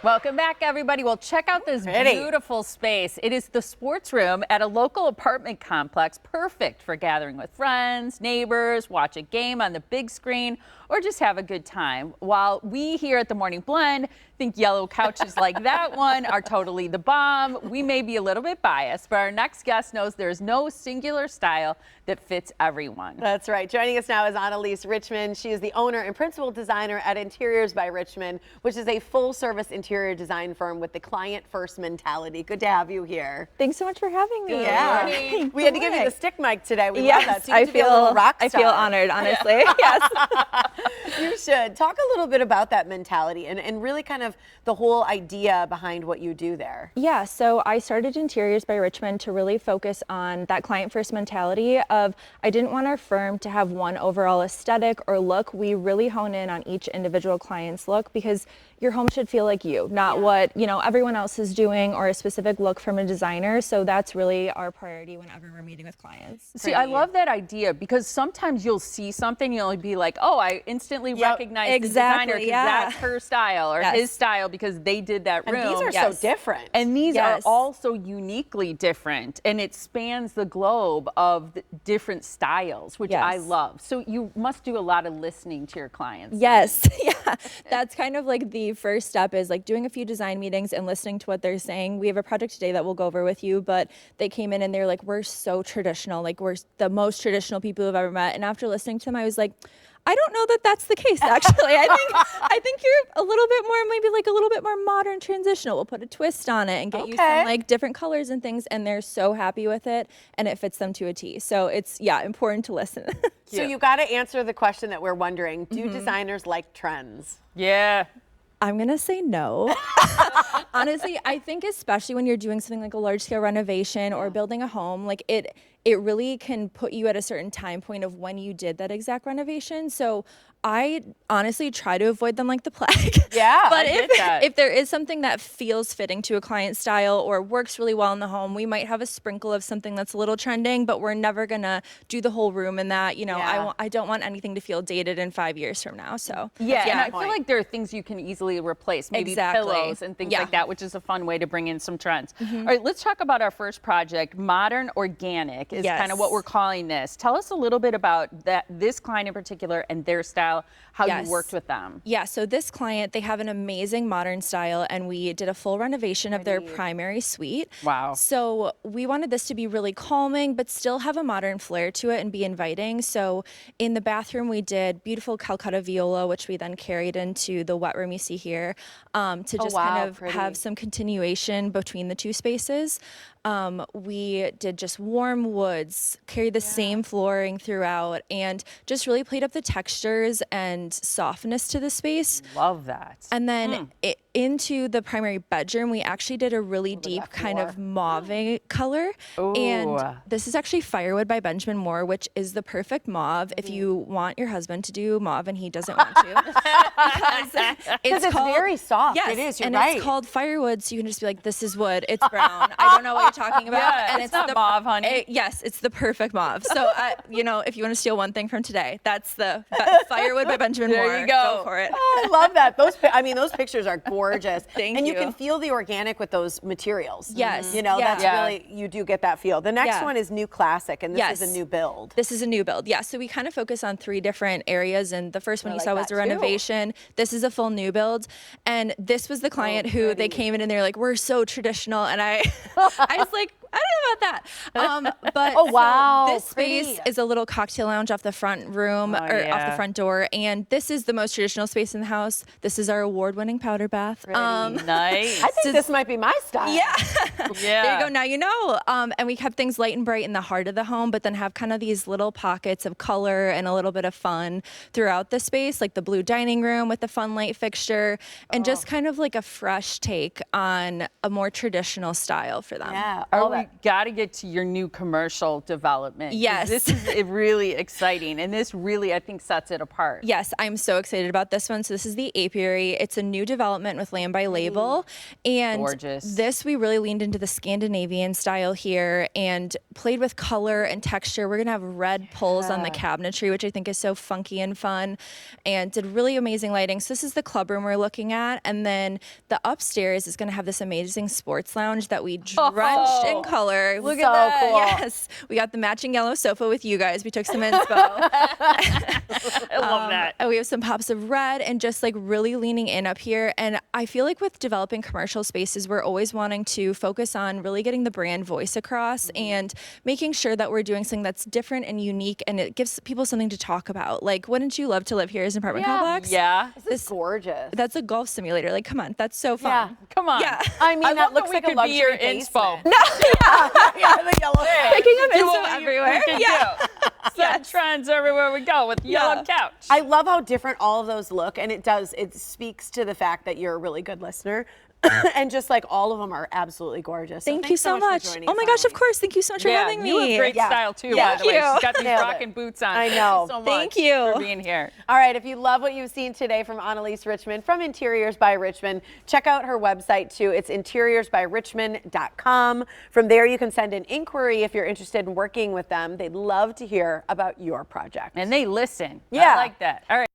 Welcome back, everybody. Well, check out this beautiful space. It is the sports room at a local apartment complex, perfect for gathering with friends, neighbors, watch a game on the big screen, or just have a good time. While we here at the Morning Blend think yellow couches like that one are totally the bomb, we may be a little bit biased, but our next guest knows there's no singular style that fits everyone. That's right. Joining us now is Annalies Richmond. She is the owner and principal designer at Interiors by Richmond, which is a full-service interior design firm with the client-first mentality. Good to have you here. Thanks so much for having me. Yeah. We had to give you the stick mic today. We love that. I feel honored, honestly. Yes. You should. Talk a little bit about that mentality and really kind of the whole idea behind what you do there. Yeah, so I started Interiors by Richmond to really focus on that client-first mentality of I didn't want our firm to have one overall aesthetic or look. We really hone in on each individual client's look because your home should feel like you, not what everyone else is doing or a specific look from a designer. So that's really our priority whenever we're meeting with clients. See, I love that idea because sometimes you'll see something, you'll be like, oh, I instantly recognize the designer because that's her style or his style because they did that room. And these are so different. And these are also uniquely different, and it spans the globe of the different styles, which I love. So you must do a lot of listening to your clients. Yes, yeah. That's kind of like the first step is like doing a few design meetings and listening to what they're saying. We have a project today that we'll go over with you, but they came in and they're like, we're so traditional, like we're the most traditional people who've ever met. And after listening to them, I was like, I don't know that that's the case, actually. I think you're a little bit more, maybe like a little bit more modern transitional. We'll put a twist on it and get you some like different colors and things, and they're so happy with it, and it fits them to a T. So it's, important to listen. So you got to answer the question that we're wondering. Do designers like trends? Yeah. I'm going to say no. Honestly, I think especially when you're doing something like a large scale renovation or building a home, like it really can put you at a certain time point of when you did that exact renovation. So I honestly try to avoid them like the plague. Yeah, but if there is something that feels fitting to a client style or works really well in the home, we might have a sprinkle of something that's a little trending, but we're never gonna do the whole room in that. I don't want anything to feel dated in 5 years from now. So and I feel like there are things you can easily replace, maybe pillows and things like that, which is a fun way to bring in some trends. All right, let's talk about our first project. Modern Organic is kind of what we're calling this. Tell us a little bit about this client in particular and their style. How you worked with them. Yeah, so this client, they have an amazing modern style, and we did a full renovation of their primary suite. Wow. So we wanted this to be really calming, but still have a modern flair to it and be inviting. So in the bathroom, we did beautiful Calcutta viola, which we then carried into the wet room you see here to just kind of have some continuation between the two spaces. We did just warm woods, carried the same flooring throughout, and just really played up the textures and softness to the space. Love that. And then into the primary bedroom, we actually did a really deep kind of mauve color. Ooh. And this is actually Firewood by Benjamin Moore, which is the perfect mauve if you want your husband to do mauve and he doesn't want to. Because it's very soft. Yes, it is, you're and right. it's called Firewood, so you can just be like, this is wood, it's brown. I don't know what you're talking about. Yeah, and it's not mauve, honey. Yes, it's the perfect mauve. So, if you want to steal one thing from today, that's the Firewood by Benjamin Moore. There you go. Go for it. Oh, I love that. Those pictures are gorgeous. Thank and you. you can feel the organic with those materials. Yes. That's really, you do get that feel. The next one is New Classic, and this is a new build. This is a new build, yeah. So we kind of focus on 3 different areas, and the first one you saw was a renovation. This is a full new build, and this was the client who they came in and they're like, we're so traditional, and I was like, I don't know about that. But so this space is a little cocktail lounge off the front room off the front door. And this is the most traditional space in the house. This is our award-winning powder bath. Nice. I think this might be my style. Yeah. There you go. Now you know. And we kept things light and bright in the heart of the home, but then have kind of these little pockets of color and a little bit of fun throughout the space, like the blue dining room with the fun light fixture, and just kind of like a fresh take on a more traditional style for them. Yeah. Are we we got to get to your new commercial development. 'Cause Yes. This is really exciting, and this really, I think, sets it apart. Yes, I'm so excited about this one. So this is the apiary. It's a new development with Land by Label. And Gorgeous. this, we really leaned into the Scandinavian style here and played with color and texture. We're going to have red pulls on the cabinetry, which I think is so funky and fun, and did really amazing lighting. So this is the club room we're looking at. And then the upstairs is going to have this amazing sports lounge that we drenched in color. Look So at that. cool. Yes, we got the matching yellow sofa with you guys. We took some inspo. I love that. And we have some pops of red and just like really leaning in up here. And I feel like with developing commercial spaces, we're always wanting to focus on really getting the brand voice across and making sure that we're doing something that's different and unique and it gives people something to talk about. Like, wouldn't you love to live here as an apartment complex? Yeah. This is gorgeous. That's a golf simulator. Like, come on, that's so fun. Yeah. Come on. Yeah. I mean, I that love looks we like a could luxury be your basement. inspo. No, Yeah, the yellow. picking up Do info what everywhere. We can Yeah. do. Set trends everywhere we go with yellow couch. I love how different all of those look, and it speaks to the fact that you're a really good listener. And just like all of them are absolutely gorgeous. Thank you thanks so for much. joining Oh us, my gosh, of Annalies. course. Thank you so much for having me. You have great Yeah. style too, Yeah. by the way. Thank you. She's got these Nailed it. rocking boots on. I know. Thank you so much Thank you. for being here. All right, if you love what you've seen today from Annalies Richmond from Interiors by Richmond, check out her website too. It's interiorsbyrichmond.com. From there, you can send an inquiry if you're interested in working with them. They'd love to hear about your project. And they listen. Yeah. I like that. All right.